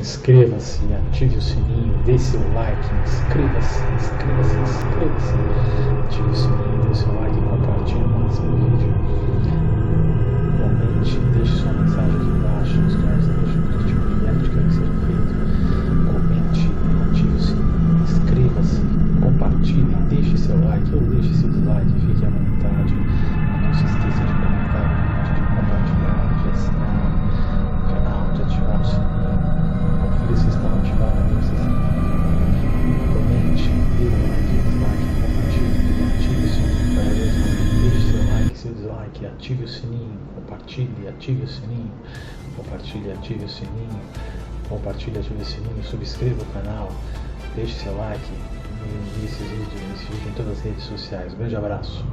Inscreva-se, ative o sininho, dê seu like, inscreva-se, ative o sininho, dê seu like e compartilhe o máximo do vídeo. Comente, deixe sua mensagem aqui embaixo, nos comentários, deixe que tipo de react quer que seja feito. Comente, ative o sininho, inscreva-se, compartilhe, deixe seu like ou deixe seu dislike, fique à vontade. Não se esqueça de comentar, de compartilhar, de assinar o canal, de ativar o sininho. Confira se estão ativados, comente, dê um like, dislike, compartilhe, ative o sininho para deixe seu like, seu dislike, ative o sininho, compartilhe, ative o sininho, compartilhe, ative o sininho, compartilhe, ative o sininho, subscreva o canal, deixe seu like e envie esse vídeo em todas as redes sociais. Um grande abraço.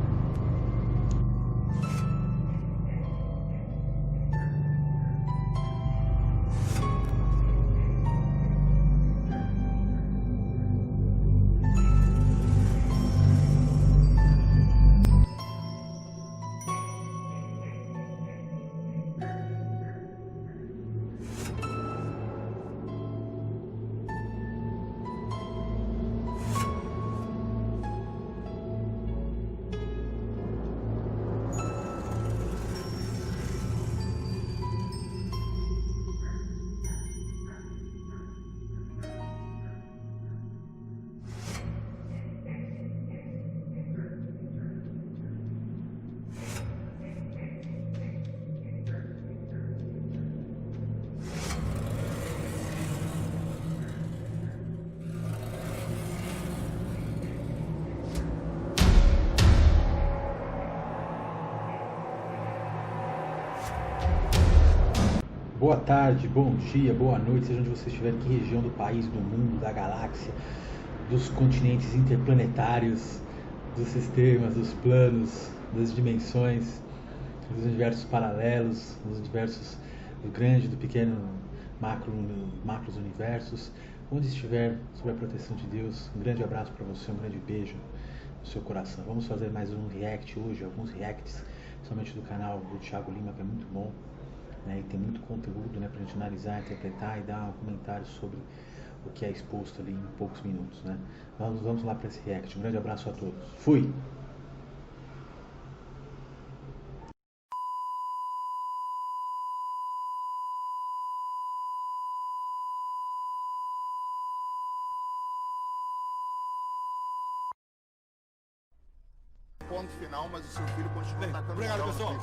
Boa tarde, bom dia, boa noite, seja onde você estiver, que região do país, do mundo, da galáxia, dos continentes interplanetários, dos sistemas, dos planos, das dimensões, dos universos paralelos, dos universos do grande, do pequeno, macros universos, onde estiver, sob a proteção de Deus. Um grande abraço para você, um grande beijo no seu coração. Vamos fazer mais um react hoje, alguns reacts, somente do canal do Thiago Lima, que é muito bom. E tem muito conteúdo, né, para a gente analisar, interpretar e dar um comentário sobre o que é exposto ali em poucos minutos, né? Vamos lá para esse react. Um grande abraço a todos. Fui! Ponto final, mas o seu filho continua atacando. Obrigado, pessoal.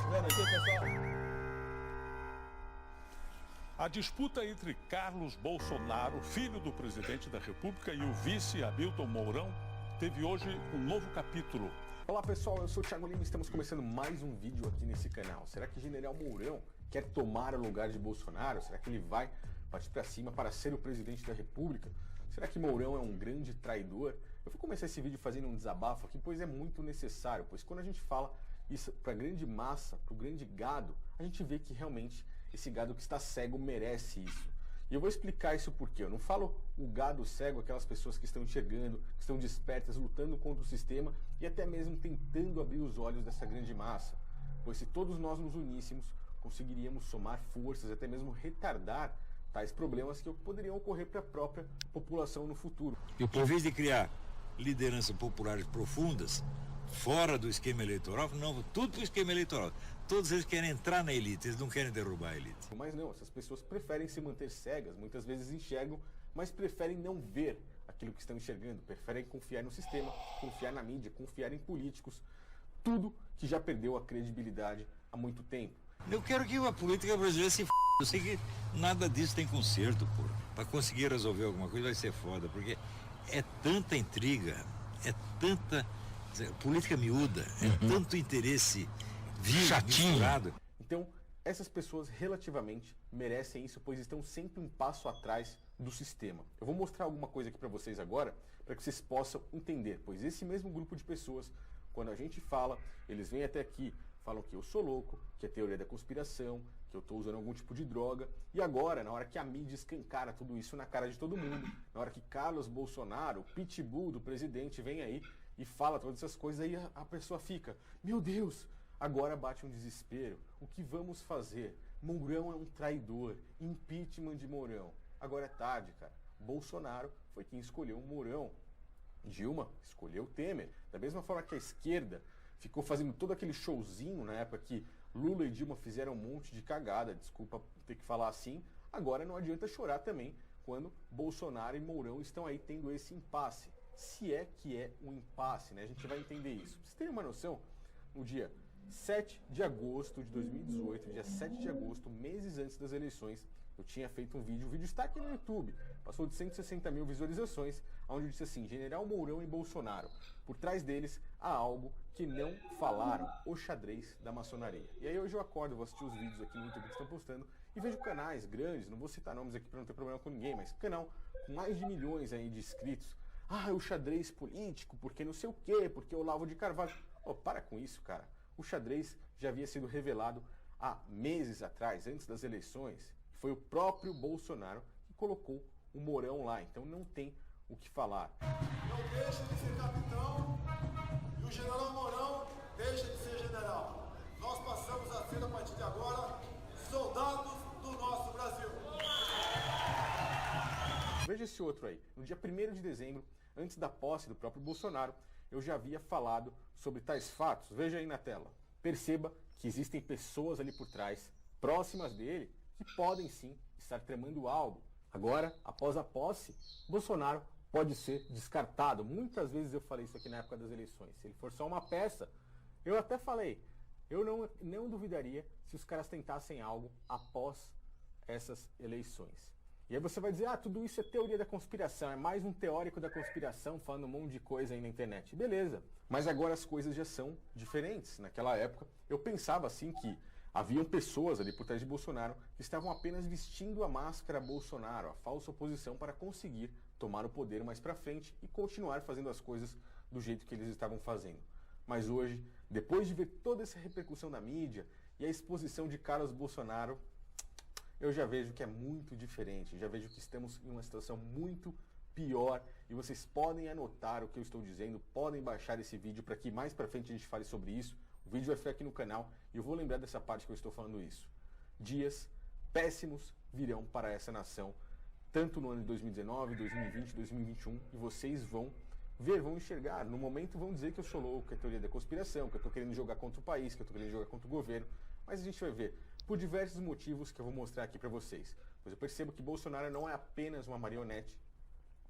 A disputa entre Carlos Bolsonaro, filho do presidente da República, e o vice Hamilton Mourão teve hoje um novo capítulo. Olá pessoal, eu sou o Thiago Lima e estamos começando mais um vídeo aqui nesse canal. Será que General Mourão quer tomar o lugar de Bolsonaro? Será que ele vai partir para cima para ser o presidente da República? Será que Mourão é um grande traidor? Eu vou começar esse vídeo fazendo um desabafo aqui, pois é muito necessário, pois quando a gente fala isso para a grande massa, para o grande gado, a gente vê que realmente esse gado que está cego merece isso. E eu vou explicar isso porque eu não falo o gado cego, aquelas pessoas que estão enxergando, que estão despertas, lutando contra o sistema e até mesmo tentando abrir os olhos dessa grande massa. Pois se todos nós nos uníssemos, conseguiríamos somar forças, até mesmo retardar tais problemas que poderiam ocorrer para a própria população no futuro. E em vez de criar lideranças populares profundas, fora do esquema eleitoral, não, tudo para o esquema eleitoral. Todos eles querem entrar na elite, eles não querem derrubar a elite. Mas não, essas pessoas preferem se manter cegas, muitas vezes enxergam, mas preferem não ver aquilo que estão enxergando, preferem confiar no sistema, confiar na mídia, confiar em políticos, tudo que já perdeu a credibilidade há muito tempo. Eu quero que a política brasileira se f***. Eu sei que nada disso tem conserto, pô. Para conseguir resolver alguma coisa vai ser foda, porque é tanta intriga, é tanta política miúda, é tanto interesse misturado. Então, essas pessoas relativamente merecem isso, pois estão sempre um passo atrás do sistema. Eu vou mostrar alguma coisa aqui para vocês agora, para que vocês possam entender, pois esse mesmo grupo de pessoas, quando a gente fala, eles vêm até aqui, falam que eu sou louco, que é teoria da conspiração, que eu estou usando algum tipo de droga, e agora, na hora que a mídia escancara tudo isso na cara de todo mundo, na hora que Carlos Bolsonaro, o pitbull do presidente, vem aí e fala todas essas coisas, aí a pessoa fica, meu Deus, agora bate um desespero, o que vamos fazer? Mourão é um traidor, impeachment de Mourão. agora é tarde, cara. Bolsonaro foi quem escolheu o Mourão. Dilma escolheu o Temer. Da mesma forma que a esquerda ficou fazendo todo aquele showzinho na época que Lula e Dilma fizeram um monte de cagada, desculpa ter que falar assim, agora não adianta chorar também quando Bolsonaro e Mourão estão aí tendo esse impasse. Se é que é um impasse, né? A gente vai entender isso. Pra vocês terem uma noção, no dia 7 de agosto de 2018, dia 7 de agosto, meses antes das eleições, eu tinha feito um vídeo, o vídeo está aqui no YouTube, passou de 160 mil visualizações, onde eu disse assim, General Mourão e Bolsonaro, por trás deles há algo que não falaram, o xadrez da maçonaria. E aí hoje eu acordo, vou assistir os vídeos aqui no YouTube que estão postando, e vejo canais grandes, não vou citar nomes aqui para não ter problema com ninguém, mas canal com mais de milhões aí de inscritos, o xadrez político, porque não sei o quê, porque o Olavo de Carvalho... para com isso, cara. O xadrez já havia sido revelado há meses atrás, antes das eleições. Foi o próprio Bolsonaro que colocou o Mourão lá, então não tem o que falar. Não deixa de ser capitão e o general Mourão deixa de ser general. Nós passamos a ser, a partir de agora, soldados do nosso Brasil. Veja esse outro aí. No dia 1º de dezembro, antes da posse do próprio Bolsonaro, eu já havia falado sobre tais fatos. Veja aí na tela. Perceba que existem pessoas ali por trás, próximas dele, que podem sim estar tramando algo. Agora, após a posse, Bolsonaro pode ser descartado. Muitas vezes eu falei isso aqui na época das eleições. Se ele for só uma peça, eu até falei, eu não duvidaria se os caras tentassem algo após essas eleições. E aí você vai dizer, tudo isso é teoria da conspiração, é mais um teórico da conspiração falando um monte de coisa aí na internet. Beleza, mas agora as coisas já são diferentes. Naquela época, eu pensava assim que haviam pessoas ali por trás de Bolsonaro que estavam apenas vestindo a máscara Bolsonaro, a falsa oposição, para conseguir tomar o poder mais pra frente e continuar fazendo as coisas do jeito que eles estavam fazendo. Mas hoje, depois de ver toda essa repercussão da mídia e a exposição de Carlos Bolsonaro, eu já vejo que é muito diferente, já vejo que estamos em uma situação muito pior e vocês podem anotar o que eu estou dizendo, podem baixar esse vídeo para que mais pra frente a gente fale sobre isso. O vídeo vai ficar aqui no canal e eu vou lembrar dessa parte que eu estou falando isso. Dias péssimos virão para essa nação, tanto no ano de 2019, 2020, 2021, e vocês vão ver, vão enxergar. No momento vão dizer que eu sou louco, que é teoria da conspiração, que eu estou querendo jogar contra o país, que eu estou querendo jogar contra o governo, mas a gente vai ver por diversos motivos que eu vou mostrar aqui para vocês. Pois eu percebo que Bolsonaro não é apenas uma marionete,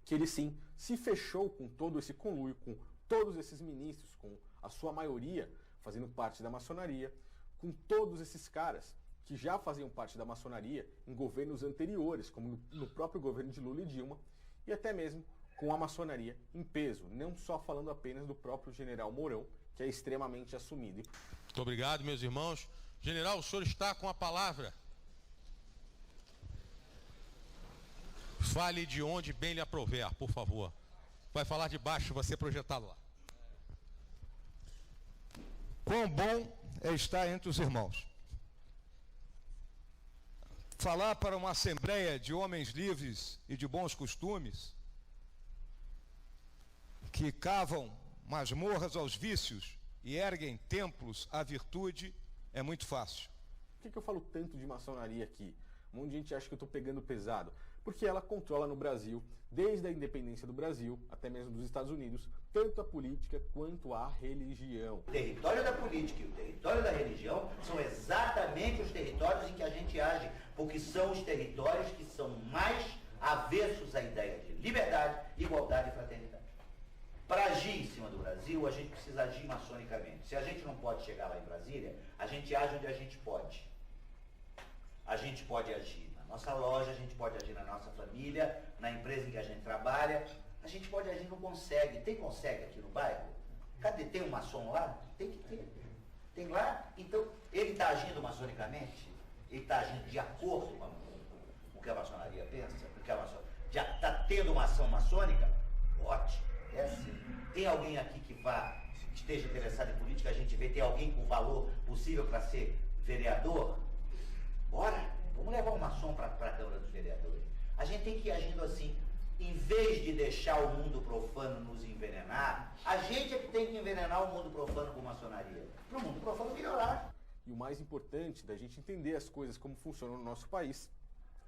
que ele sim se fechou com todo esse conluio, com todos esses ministros, com a sua maioria fazendo parte da maçonaria, com todos esses caras que já faziam parte da maçonaria em governos anteriores, como no próprio governo de Lula e Dilma, e até mesmo com a maçonaria em peso, não só falando apenas do próprio general Mourão, que é extremamente assumido. Muito obrigado, meus irmãos. General, o senhor está com a palavra. Fale de onde bem lhe aprover, por favor. Vai falar de baixo, vai ser projetado lá. Quão bom é estar entre os irmãos. Falar para uma assembleia de homens livres e de bons costumes, que cavam masmorras aos vícios e erguem templos à virtude, é muito fácil. Por que eu falo tanto de maçonaria aqui? Um monte de gente acha que eu estou pegando pesado. Porque ela controla no Brasil, desde a independência do Brasil, até mesmo dos Estados Unidos, tanto a política quanto a religião. O território da política e o território da religião são exatamente os territórios em que a gente age, porque são os territórios que são mais avessos à ideia de liberdade, igualdade e fraternidade. Para agir em cima do Brasil, a gente precisa agir maçonicamente. Se a gente não pode chegar lá em Brasília, a gente age onde a gente pode. A gente pode agir na nossa loja, a gente pode agir na nossa família, na empresa em que a gente trabalha. A gente pode agir no Consegue. Tem Consegue aqui no bairro? Cadê? Tem um maçom lá? Tem que ter. Tem lá? Então, ele está agindo maçonicamente? Ele está agindo de acordo com o que a maçonaria pensa? Porque a maçonaria já está tendo uma ação maçônica? Ótimo. É assim. Tem alguém aqui que esteja interessado em política? A gente vê, tem alguém com valor possível para ser vereador? Bora, vamos levar um maçom para a Câmara dos Vereadores. A gente tem que ir agindo assim, em vez de deixar o mundo profano nos envenenar, a gente é que tem que envenenar o mundo profano com maçonaria, para o mundo profano melhorar. E o mais importante da gente entender as coisas como funcionam no nosso país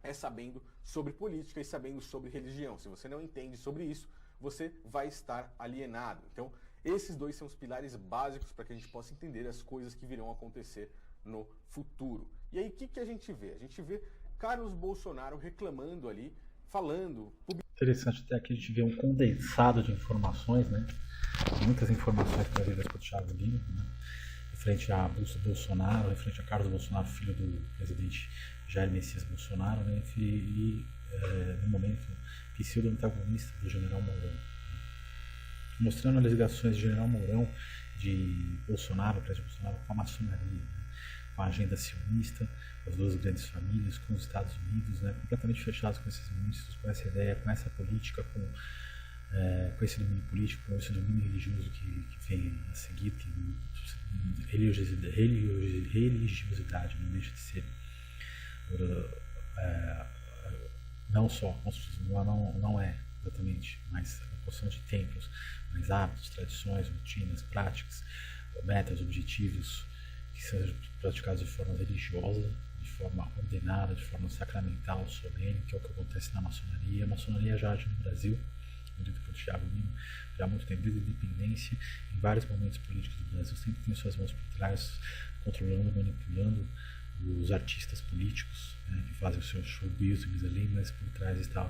é sabendo sobre política e sabendo sobre religião. Se você não entende sobre isso, você vai estar alienado. Então, esses dois são os pilares básicos para que a gente possa entender as coisas que virão acontecer no futuro. E aí, o que a gente vê? A gente vê Carlos Bolsonaro reclamando ali, falando... Interessante até que a gente vê um condensado de informações, né? Muitas informações trazidas pelo Thiago Lima, né? Referente a Bolsonaro, referente a Carlos Bolsonaro, filho do presidente Jair Messias Bolsonaro, né? E no momento, pseudo-antagonista do general Mourão. Mostrando as ligações de general Mourão, de Bolsonaro, presidente Bolsonaro, com a maçonaria, né? Com a agenda sionista, as duas grandes famílias, com os Estados Unidos, né? Completamente fechados com esses ministros, com essa ideia, com essa política, com esse domínio político, com esse domínio religioso que vem a seguir, que religiosidade não deixa de ser não só não é exatamente, mas a construção de templos, mas hábitos, tradições, rotinas, práticas, metas, objetivos que sejam praticados de forma religiosa, de forma ordenada, de forma sacramental, solene, que é o que acontece na maçonaria. A maçonaria já age no Brasil, dito pelo Thiago Lima, já há muito tempo, desde a independência, em vários momentos políticos do Brasil, sempre tem suas mãos por trás, controlando, manipulando os artistas políticos, né, que fazem os seus showbusiness ali, mas por trás estão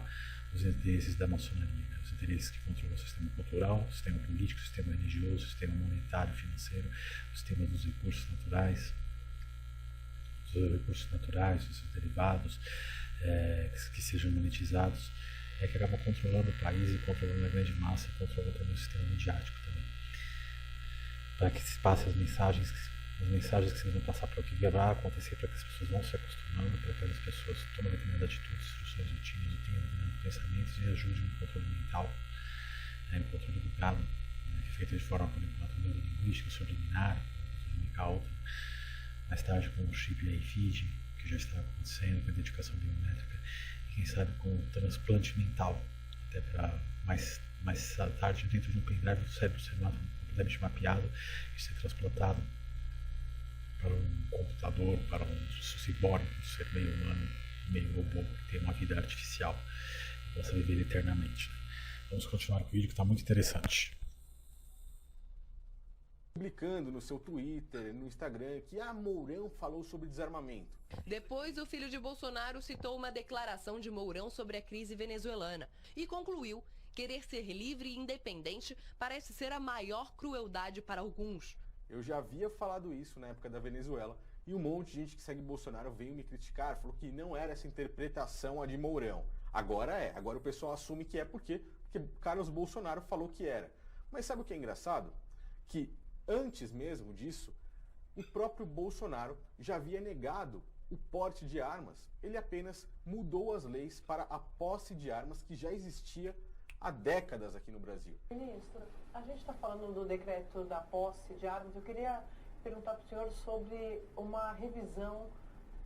os interesses da maçonaria, né, os interesses que controlam o sistema cultural, o sistema político, o sistema religioso, o sistema monetário, financeiro, o sistema dos recursos naturais, os seus derivados, que sejam monetizados, que acabam controlando o país e controlando a grande massa e controlando também o sistema midiático também. Para que se passe as mensagens que se devem passar para o que vai acontecer, para que as pessoas vão se acostumando, para que as pessoas tomem determinadas atitudes, instruções, rotinas, e tenham determinados pensamentos e ajudem no controle mental, no controle do gado, que é feito de forma manipulativa linguística, subliminar, outra. Mais tarde com o chip AFID, que já está acontecendo, com a identificação biométrica, e quem sabe com o transplante mental, até para mais tarde dentro de um pendrive do cérebro ser completamente mapeado e ser transplantado para um computador, para um ciborgue, um ser meio humano, meio robô, que tem uma vida artificial e possa viver eternamente. Vamos continuar com o vídeo que está muito interessante. Publicando no seu Twitter, no Instagram, que Mourão falou sobre desarmamento. Depois, o filho de Bolsonaro citou uma declaração de Mourão sobre a crise venezuelana e concluiu: querer ser livre e independente parece ser a maior crueldade para alguns. Eu já havia falado isso na época da Venezuela e um monte de gente que segue Bolsonaro veio me criticar, falou que não era essa interpretação a de Mourão. Agora é, agora o pessoal assume que é porque Carlos Bolsonaro falou que era. Mas sabe o que é engraçado? Que antes mesmo disso, o próprio Bolsonaro já havia negado o porte de armas. Ele apenas mudou as leis para a posse de armas que já existia há décadas aqui no Brasil. Ministro, a gente está falando do decreto da posse de armas. Eu queria perguntar para o senhor sobre uma revisão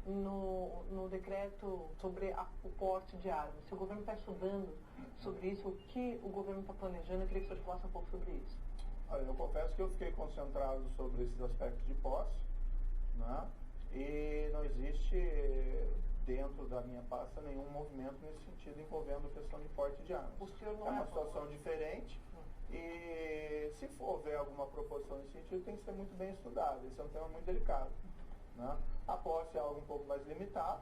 no decreto sobre o porte de armas. Se o governo está estudando sobre isso, o que o governo está planejando, eu queria que o senhor falasse um pouco sobre isso. Olha, eu confesso que eu fiquei concentrado sobre esses aspectos de posse, né? E não existe dentro da minha pasta nenhum movimento nesse sentido envolvendo a questão de porte de armas. O senhor não é uma situação diferente e se for houver alguma proposição nesse sentido tem que ser muito bem estudado. Esse é um tema muito delicado, né? A posse é algo um pouco mais limitado,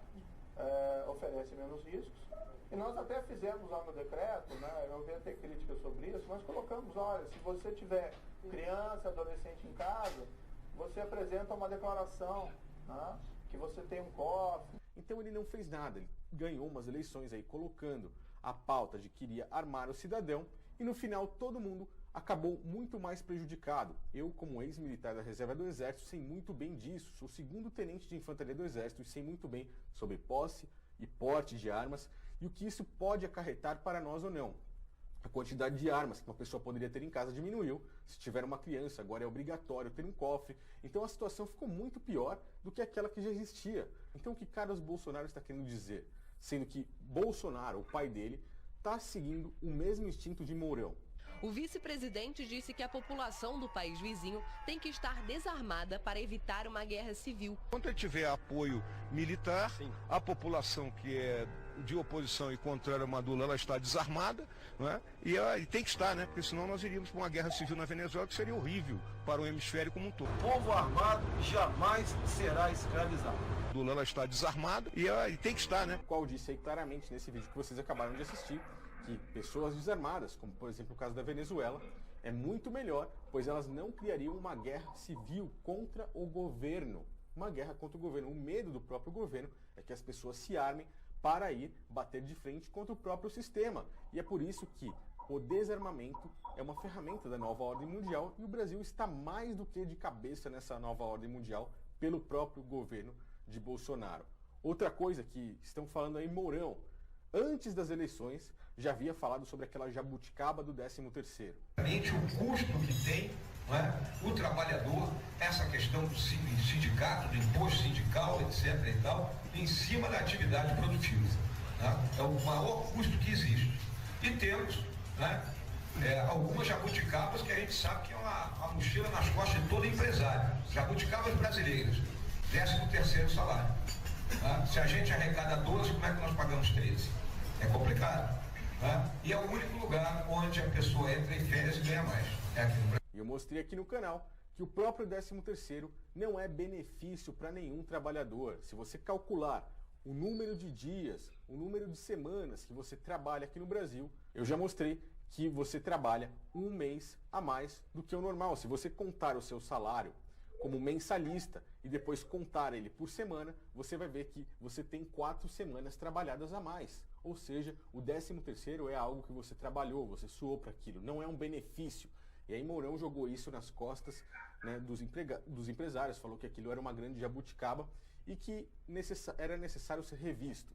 oferece menos riscos. E nós até fizemos lá no decreto, né, eu vi até críticas sobre isso, nós colocamos, olha, se você tiver criança, adolescente em casa, você apresenta uma declaração, né, que você tem um cofre. Então ele não fez nada, ele ganhou umas eleições aí colocando a pauta de que iria armar o cidadão e no final todo mundo acabou muito mais prejudicado. Eu, como ex-militar da reserva do Exército, sei muito bem disso, sou segundo tenente de infantaria do Exército e sei muito bem sobre posse e porte de armas e o que isso pode acarretar para nós ou não. A quantidade de armas que uma pessoa poderia ter em casa diminuiu. Se tiver uma criança, agora é obrigatório ter um cofre. Então a situação ficou muito pior do que aquela que já existia. Então o que Carlos Bolsonaro está querendo dizer? Sendo que Bolsonaro, o pai dele, está seguindo o mesmo instinto de Mourão. O vice-presidente disse que a população do país vizinho tem que estar desarmada para evitar uma guerra civil. Quando tiver apoio militar, a população que é de oposição e contrária a Maduro, ela está desarmada, né? E tem que estar, né? Porque senão nós iríamos para uma guerra civil na Venezuela, que seria horrível para o hemisfério como um todo. O povo armado jamais será escravizado. Maduro, ela está desarmada e tem que estar, né? Qual disse aí claramente nesse vídeo que vocês acabaram de assistir, que pessoas desarmadas, como por exemplo o caso da Venezuela, é muito melhor, pois elas não criariam uma guerra civil contra o governo. Uma guerra contra o governo. O medo do próprio governo é que as pessoas se armem para ir bater de frente contra o próprio sistema. E é por isso que o desarmamento é uma ferramenta da nova ordem mundial e o Brasil está mais do que de cabeça nessa nova ordem mundial pelo próprio governo de Bolsonaro. Outra coisa que estão falando aí, Mourão, antes das eleições, já havia falado sobre aquela jabuticaba do 13º. O custo que tem, não é, o trabalhador, essa questão do sindicato, do imposto sindical, etc. e tal, em cima da atividade produtiva. Né? É o maior custo que existe. E temos, né, algumas jabuticabas que a gente sabe que é uma mochila nas costas de todo empresário. Jabuticabas brasileiras, 13º salário. Né? Se a gente arrecada 12, como é que nós pagamos 13? É complicado. E é o único lugar onde a pessoa entra em férias e ganha mais. É aqui no Brasil. E eu mostrei aqui no canal que o próprio 13º não é benefício para nenhum trabalhador. Se você calcular o número de dias, o número de semanas que você trabalha aqui no Brasil, eu já mostrei que você trabalha um mês a mais do que o normal. Se você contar o seu salário como mensalista e depois contar ele por semana, você vai ver que você tem 4 semanas trabalhadas a mais. Ou seja, o 13º é algo que você trabalhou, você suou para aquilo, não é um benefício. E aí Mourão jogou isso nas costas, né, dos empresários, falou que aquilo era uma grande jabuticaba e que era necessário ser revisto.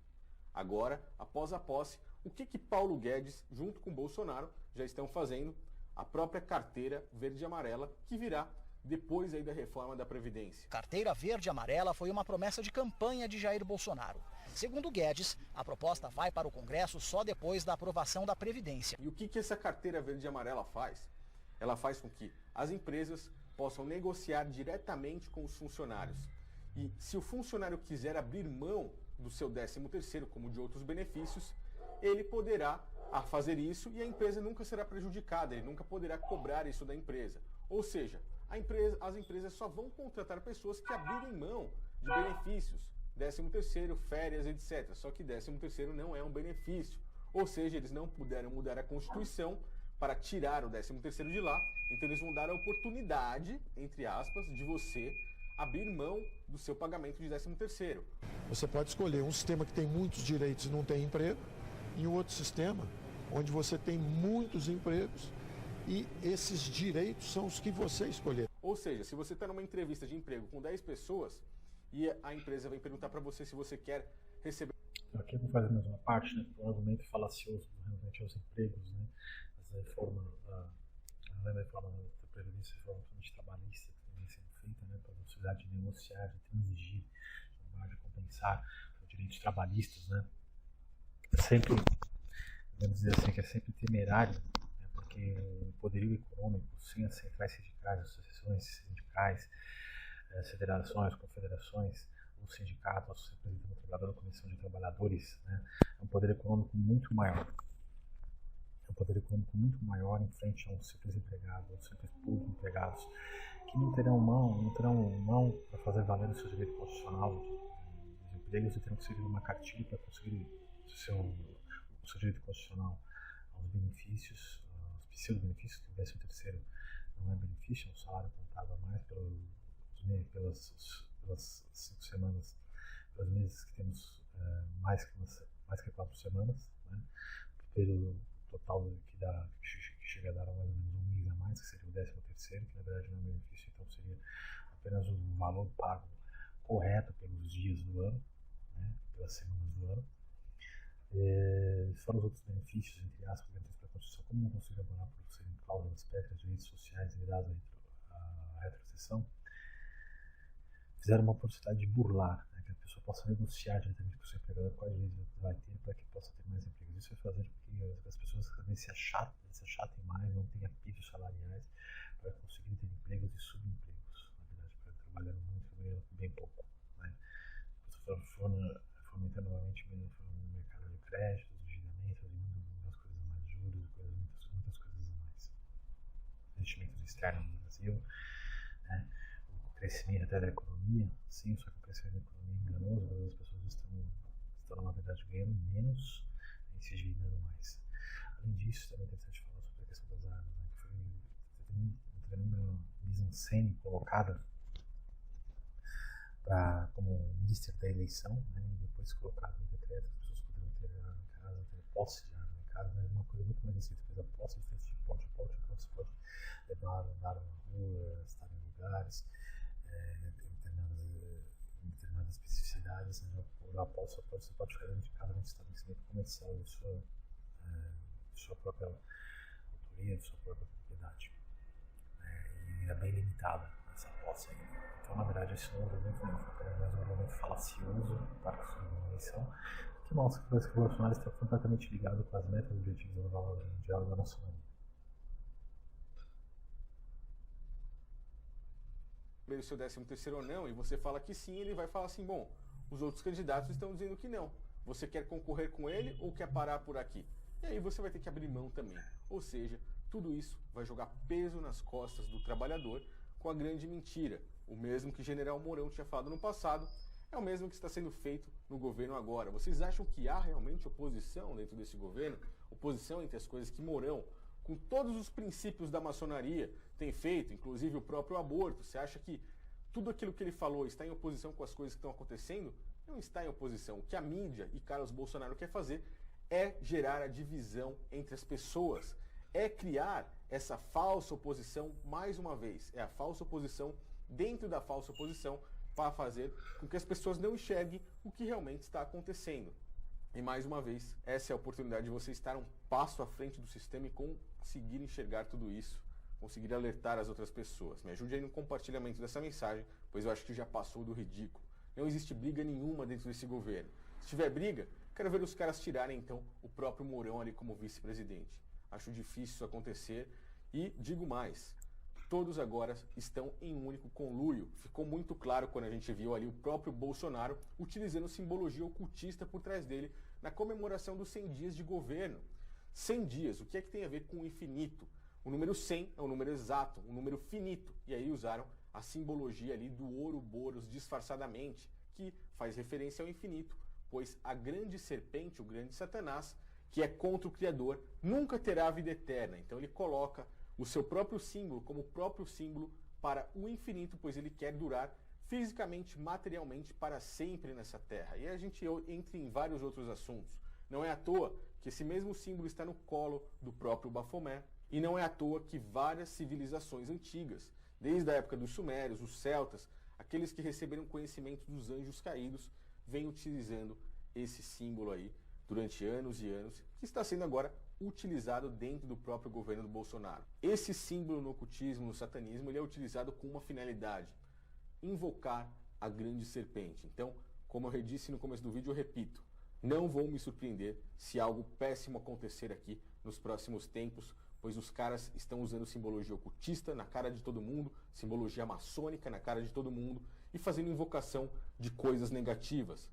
Agora, após a posse, o que Paulo Guedes, junto com Bolsonaro, já estão fazendo? A própria carteira verde e amarela, que virá depois aí da reforma da Previdência. Carteira verde e amarela foi uma promessa de campanha de Jair Bolsonaro. Segundo Guedes, a proposta vai para o Congresso só depois da aprovação da Previdência. E o que essa carteira verde e amarela faz? Ela faz com que as empresas possam negociar diretamente com os funcionários. E se o funcionário quiser abrir mão do seu 13º, como de outros benefícios, ele poderá fazer isso e a empresa nunca será prejudicada, ele nunca poderá cobrar isso da empresa. Ou seja, as empresas só vão contratar pessoas que abrirem mão de benefícios, 13º, férias, etc. Só que 13º não é um benefício. Ou seja, eles não puderam mudar a Constituição para tirar o 13º de lá, então eles vão dar a oportunidade, entre aspas, de você abrir mão do seu pagamento de 13º. Você pode escolher um sistema que tem muitos direitos e não tem emprego, e um outro sistema onde você tem muitos empregos e esses direitos são os que você escolher. Ou seja, se você está numa entrevista de emprego com 10 pessoas e a empresa vai perguntar para você se você quer receber... Aqui eu vou fazer mais uma parte, né, do argumento falacioso realmente aos empregos, né, essa reforma da Previdência, reforma trabalhista que vem sendo feita, né, para a possibilidade de negociar, de transigir, de compensar os direitos trabalhistas, né, sempre, vamos dizer assim, que é sempre temerário, né, porque o poderio econômico, sem as centrais sindicais, as associações sindicais, as federações, confederações, os sindicatos, representando o trabalhador, a comissão de trabalhadores, né, é um poder econômico muito maior. É um poder econômico muito maior em frente a um simples empregado, aos simples públicos empregados, que não terão mão para fazer valer o seu direito constitucional dos empregos e terão que seguir uma cartilha para conseguir o seu direito constitucional aos benefícios, aos pseudo-benefícios, que o 13º não é benefício, é um salário contado a mais pelas 5 semanas, pelos meses que temos mais que 4 semanas, né, pelo total que chega a dar mais ou menos um mês a mais, que seria o 13º, que na verdade não é benefício, então seria apenas o valor pago correto pelos dias do ano, né, pelas semanas do ano. Fora os outros benefícios, entre aspas, dentro da Constituição, como não consigo abonar por serem cláusulas espécies de direitos sociais ligadas à retrocessão, fizeram uma possibilidade de burlar, né, que a pessoa possa negociar diretamente com o seu empregador quais direitos vai ter para que possa ter mais empregos. Isso vai fazer com que as pessoas também se achatem mais, não tenham externo no Brasil, né? O crescimento até da economia, sim, só que o crescimento da economia é enganoso, as pessoas estão na verdade ganhando menos e se endividando mais. Além disso, também é interessante falar sobre a questão das armas, né? Que foi uma tremenda mise-en-scène colocada como ministro da eleição, né? E depois colocado no decreto, as pessoas poderiam ter arma em casa, ter posse de arma em casa, mas uma coisa muito mais assim, fez a posse diferente de porte a porte, que você pode levar, andar na rua, estar em lugares, em determinadas especificidades, né? A posse você pode ficar dentro de cada estabelecimento comercial de sua própria autoria, de sua própria propriedade. E é bem limitada essa posse ainda. Então, na verdade, esse novo argumento não foi apenas um argumento falacioso para a eleição, que mostra que o Bolsonaro está completamente ligado com as metas e objetivos da nova ordem mundial e da maçonaria. O seu 13º ou não, e você fala que sim, ele vai falar assim, bom, os outros candidatos estão dizendo que não. Você quer concorrer com ele ou quer parar por aqui? E aí você vai ter que abrir mão também. Ou seja, tudo isso vai jogar peso nas costas do trabalhador com a grande mentira. O mesmo que General Mourão tinha falado no passado, é o mesmo que está sendo feito no governo agora. Vocês acham que há realmente oposição dentro desse governo? Oposição entre as coisas que Mourão, com todos os princípios da maçonaria, tem feito, inclusive o próprio aborto? Você acha que tudo aquilo que ele falou está em oposição com as coisas que estão acontecendo? Não está em oposição. O que a mídia e Carlos Bolsonaro quer fazer é gerar a divisão entre as pessoas, é criar essa falsa oposição mais uma vez. É a falsa oposição dentro da falsa oposição para fazer com que as pessoas não enxerguem o que realmente está acontecendo. E mais uma vez, essa é a oportunidade de você estar um passo à frente do sistema e conseguir enxergar tudo isso, conseguir alertar as outras pessoas. Me ajude aí no compartilhamento dessa mensagem, pois eu acho que já passou do ridículo. Não existe briga nenhuma dentro desse governo. Se tiver briga, quero ver os caras tirarem então o próprio Mourão ali como vice-presidente. Acho difícil isso acontecer e digo mais, todos agora estão em um único conluio. Ficou muito claro quando a gente viu ali o próprio Bolsonaro utilizando simbologia ocultista por trás dele na comemoração dos 100 dias de governo. 100 dias, o que é que tem a ver com o infinito? O número 100 é um número exato, um número finito. E aí usaram a simbologia ali do Ouroboros disfarçadamente, que faz referência ao infinito, pois a grande serpente, o grande Satanás, que é contra o Criador, nunca terá vida eterna. Então ele coloca o seu próprio símbolo como próprio símbolo para o infinito, pois ele quer durar fisicamente, materialmente, para sempre nessa terra. E a gente entra em vários outros assuntos. Não é à toa que esse mesmo símbolo está no colo do próprio Bafomé, e não é à toa que várias civilizações antigas, desde a época dos sumérios, os celtas, aqueles que receberam conhecimento dos anjos caídos, vêm utilizando esse símbolo aí durante anos e anos, que está sendo agora utilizado dentro do próprio governo do Bolsonaro. Esse símbolo no ocultismo, no satanismo, ele é utilizado com uma finalidade: invocar a grande serpente. Então, como eu disse no começo do vídeo, eu repito, não vou me surpreender se algo péssimo acontecer aqui nos próximos tempos, pois os caras estão usando simbologia ocultista na cara de todo mundo, simbologia maçônica na cara de todo mundo e fazendo invocação de coisas negativas.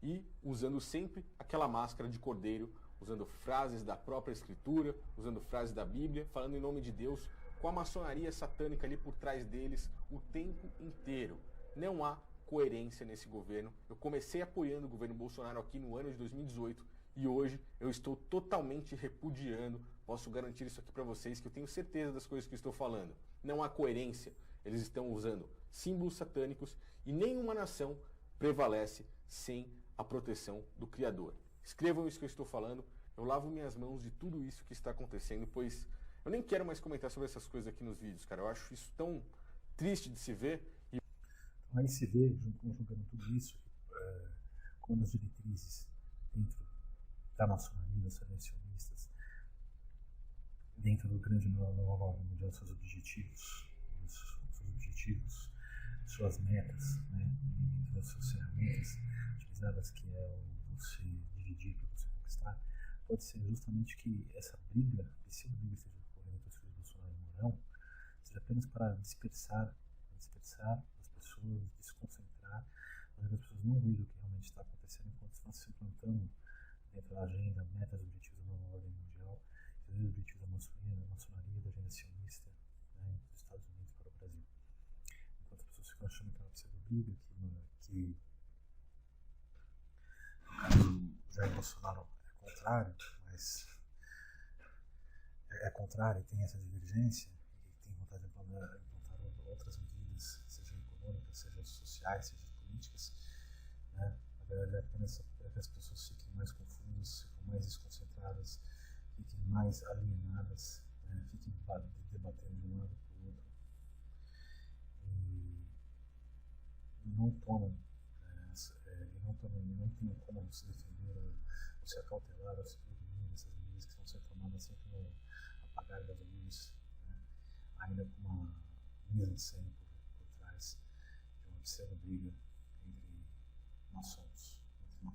E usando sempre aquela máscara de cordeiro, usando frases da própria escritura, usando frases da Bíblia, falando em nome de Deus, com a maçonaria satânica ali por trás deles o tempo inteiro. Não há coerência nesse governo. Eu comecei apoiando o governo Bolsonaro aqui no ano de 2018 e hoje eu estou totalmente repudiando. Posso garantir isso aqui para vocês, que eu tenho certeza das coisas que eu estou falando. Não há coerência. Eles estão usando símbolos satânicos e nenhuma nação prevalece sem a proteção do Criador. Escrevam isso que eu estou falando. Eu lavo minhas mãos de tudo isso que está acontecendo, pois eu nem quero mais comentar sobre essas coisas aqui nos vídeos, cara. Eu acho isso tão triste de se ver. E aí se vê, juntando tudo isso, quando as diretrizes dentro da maçonaria, dos selecionistas, dentro do grande nova ordem mundial, seus objetivos, suas metas, né, as suas ferramentas utilizadas, que é você dividir para você conquistar, pode ser justamente que essa briga, esse briga seja ocorrendo entre os filhos Bolsonaro e Mourão, seja apenas para dispersar as pessoas, desconcentrar, mas as pessoas não vejam o que realmente está acontecendo enquanto estão se implantando dentro da agenda, metas, objetivos da nova ordem mundial, os objetivos da maçonaria, da agenda sionista, né, dos Estados briga, que no caso o Jair Bolsonaro é contrário, mas é contrário e tem essa divergência, e tem vontade de implantar outras medidas, sejam econômicas, sejam sociais, sejam políticas, né? Na verdade é apenas para que as pessoas fiquem mais confusas, fiquem mais desconcentradas, fiquem mais alienadas, né? Fiquem debatendo de um lado para o outro e não tomem, não tenham como se defender ou se acautelar ou se prevenir dessas medidas que vão ser tomadas sempre no apagar das luzes, né? Ainda com uma mise-en-scène por trás de uma obscena briga entre maçons e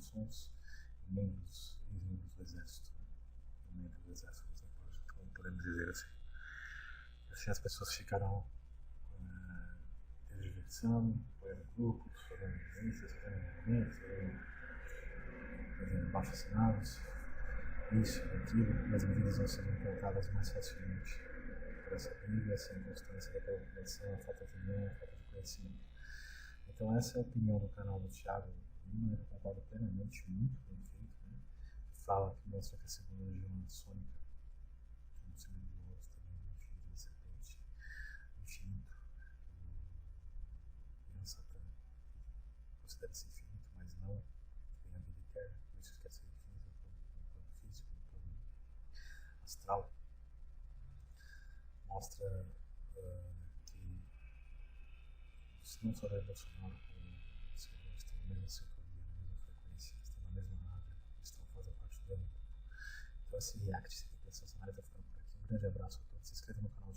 membros do exército, né? Membros do exército, como podemos dizer assim. Assim as pessoas ficaram tergiversando, apoiando grupos, fazendo milícias, fazendo movimentos, fazendo abaixo-assinados, isso, aquilo, e as medidas vão sendo implantadas mais facilmente por essa briga, essa inconstância da população, a falta de união, a falta de conhecimento. Então essa é a opinião do canal do Thiago Lima, ele concorda plenamente, muito bem feito, né? Fala que mostra que a simbologia maçônica, que é um símbolo de ouro também, um filho de serpente, infinito, o Satã, considera-se infinito, mas não tem a vida eterna, por isso quer ser infinito no plano físico, no plano astral. Mostra que não só Jair Bolsonaro como os senhores estão na mesma sintonia, na mesma frequência, estão na mesma nave, estão fazendo parte do mesmo grupo. Então esse react, esse sensacional vai ficando por aqui. Um grande abraço a todos, se inscreva no canal.